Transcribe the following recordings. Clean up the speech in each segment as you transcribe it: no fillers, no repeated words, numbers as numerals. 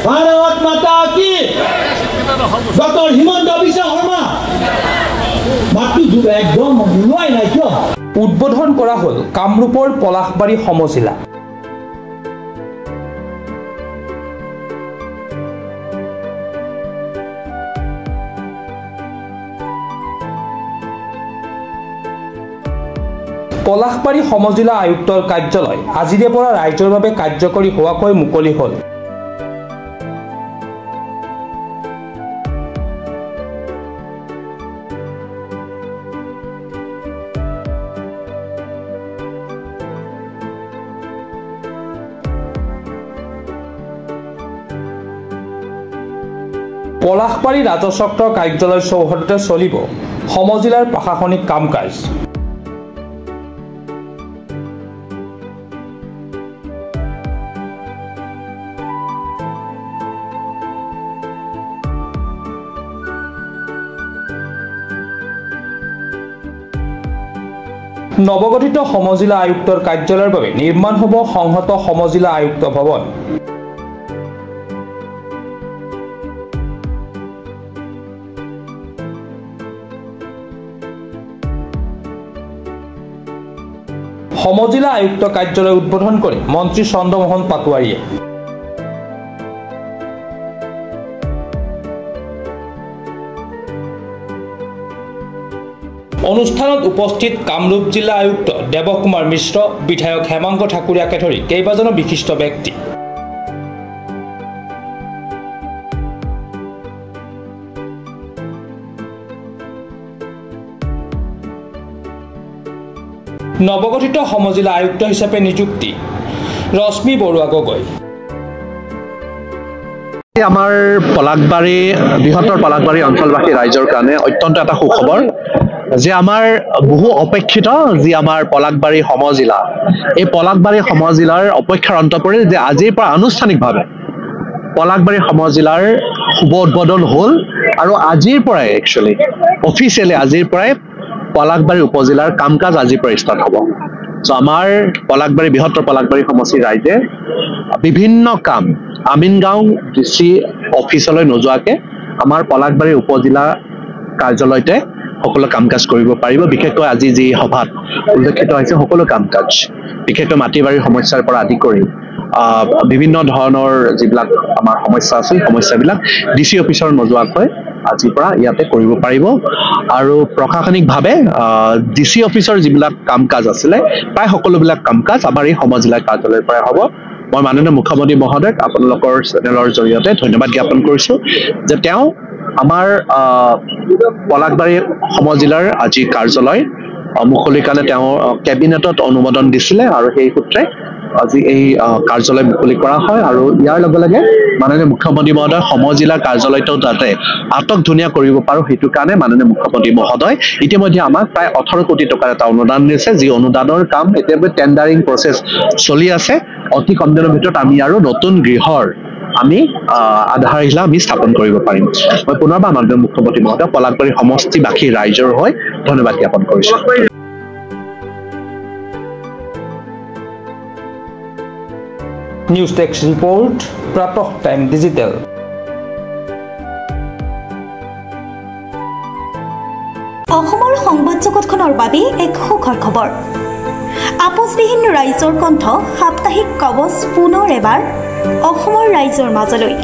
ভাৰত মাতা কি ডক্টৰ হিমন্ত বিশ্ব শৰ্মা মাতৃ যুগ একদম ওলোৱাই নাই কিয় উদ্বোধন কৰা হ'ল কামৰূপৰ পলাশবাৰী সমজিলা পলাশবাৰী সমজিলা আয়ুক্তৰ কাৰ্যালয় আজিৰে পৰা ৰাইজৰ বাবে কাৰ্যকৰী হোৱাকৈ মুকলি হ'ল পলাশবাৰী ৰাজচক্ৰ কাৰ্যালয় চৌহদতে চলিব সমজিলাৰ প্ৰশাসনিক কাম কাজ নৱগঠিত সমজিলা আয়ুক্তৰ কাৰ্যালয়ৰ বাবে নিৰ্মাণ হ'ব সংহত সমজিলা আয়ুক্ত ভৱন সমজিলা আয়ুক্ত কাৰ্যালয় উদ্বোধন কৰি মন্ত্ৰী চন্দ্ৰমোহন পাটোৱাৰীয়ে অনুষ্ঠানত উপস্থিত কামৰূপ জিলা আয়ুক্ত দেৱকুমাৰ মিশ্ৰ বিধায়ক হেমাংগ ঠাকুৰীয়াকে ধৰি কেইবাজনো বিশিষ্ট ব্যক্তি নৱগঠিত সমজিলা আয়ুক্ত হিচাপে নিযুক্তি ৰশ্মি বৰুৱা গগৈ আমাৰ পলাশবাৰী বৃহত্তৰ পলাশবাৰী অঞ্চলবাসী ৰাইজৰ কাৰণে অত্যন্ত এটা সুখবৰ যে আমাৰ বহু অপেক্ষিত যি আমাৰ পলাশবাৰী সমজিলা এই পলাশবাৰী সমজিলাৰ অপেক্ষাৰ অন্ত পৰিল যে আজিৰ পৰা আনুষ্ঠানিকভাৱে পলাশবাৰী সমজিলাৰ শুভ উদ্বোধন হ'ল আৰু আজিৰ পৰাই একচুৱেলি অফিচিয়েলি আজিৰ পৰাই পলাশবাৰী উপজিলাৰ কাম কাজ আজিৰ পৰা ষ্টাৰ্ট হ'ব চ' আমাৰ পলাশবাৰী বৃহত্তৰ পলাশবাৰী সমষ্টিৰ ৰাইজে বিভিন্ন কাম আমিনগাঁও ডিচি অফিচলৈ নোযোৱাকৈ আমাৰ পলাশবাৰী উপজিলা কাৰ্যালয়তে সকলো কাম কাজ কৰিব পাৰিব বিশেষকৈ আজি যি সভাত উল্লেখিত হৈছে সকলো কাম কাজ বিশেষকৈ মাটি বাৰীৰ সমস্যাৰ পৰা আদি কৰি বিভিন্ন ধৰণৰ যিবিলাক আমাৰ সমস্যা আছে সমস্যাবিলাক ডিচি অফিচৰ নোযোৱাকৈ আজিৰ পৰা ইয়াতে কৰিব পাৰিব আৰু প্ৰশাসনিকভাৱে ডিচি অফিচৰ যিবিলাক কাম কাজ আছিলে প্ৰায় সকলোবিলাক কাম কাজ আমাৰ এই সমজিলা কাৰ্যালয়ৰ পৰা হ'ব মই মাননীয় মুখ্যমন্ত্ৰী মহোদয়ক আপোনালোকৰ চেনেলৰ জৰিয়তে ধন্যবাদ জ্ঞাপন কৰিছোঁ যে তেওঁ আমাৰ পলাশবাৰী সমজিলাৰ আজি কাৰ্যালয় মুকলিৰ কাৰণে তেওঁ কেবিনেটত অনুমোদন দিছিলে আৰু সেই সূত্ৰে আজি এই কাৰ্যালয় মুকলি কৰা হয় আৰু ইয়াৰ লগে লগে মাননীয় মুখ্যমন্ত্ৰী মহোদয় সমজিলা কাৰ্যালয়টো যাতে আটক ধুনীয়া কৰিব পাৰোঁ সেইটো কাৰণে মাননীয় মুখ্যমন্ত্ৰী মহোদয় ইতিমধ্যে আমাক প্ৰায় 18 কোটি টকাৰ এটা অনুদান দিছে যি অনুদানৰ কাম এতিয়ালৈ টেণ্ডাৰিং প্ৰচেছ চলি আছে অতি কম দিনৰ ভিতৰত আমি আৰু নতুন গৃহৰ আমি আধাৰশিলা আমি স্থাপন কৰিব পাৰিম মই পুনৰবাৰ মাননীয় মুখ্যমন্ত্ৰী মহোদয় পলাশবাৰী সমষ্টিবাসী ৰাইজৰ হৈ ধন্যবাদ জ্ঞাপন কৰিছোঁ নিউজ টেক্স ৰিপৰ্ট প্ৰাতঃ টাইম ডিজিটেল অসমৰ সংবাদ জগতখনৰ বাবে এক সুখৰ খবৰ আপোচবিহীন ৰাইজৰ কণ্ঠ সাপ্তাহিক কবচ পুনৰ এবাৰ অসমৰ ৰাইজৰ মাজলৈ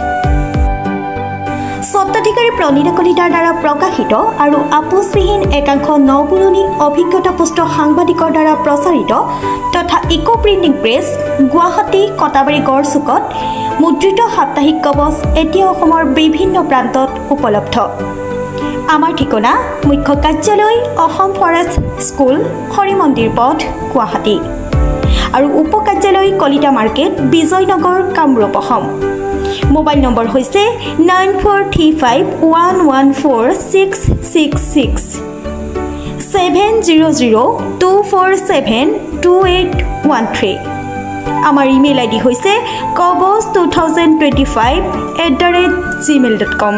স্বত্বাধিকাৰী প্ৰণীতা কলিতাৰ দ্বাৰা প্ৰকাশিত আৰু আপোচবিহীন একাংশ নপুৰণি অভিজ্ঞতাপুষ্ট সাংবাদিকৰ দ্বাৰা প্ৰচাৰিত তথা eco printing press Guwahati Katabari গড়চুকত মুদ্ৰিত সাপ্তাহিক কবচ এতিয়া অসমৰ বিভিন্ন প্ৰান্তত উপলব্ধ আমাৰ ঠিকনা মুখ্য কাৰ্যালয় অসম ফৰেষ্ট স্কুল হৰি মন্দিৰ পথ গুৱাহাটী আৰু উপ কাৰ্যালয় Kalita market Bijoynagar Kamrup Assam mobile number হৈছে 9435114666 70024728813 আমাৰ ইমেইল আইডি হৈছে kobos2025@gmail.com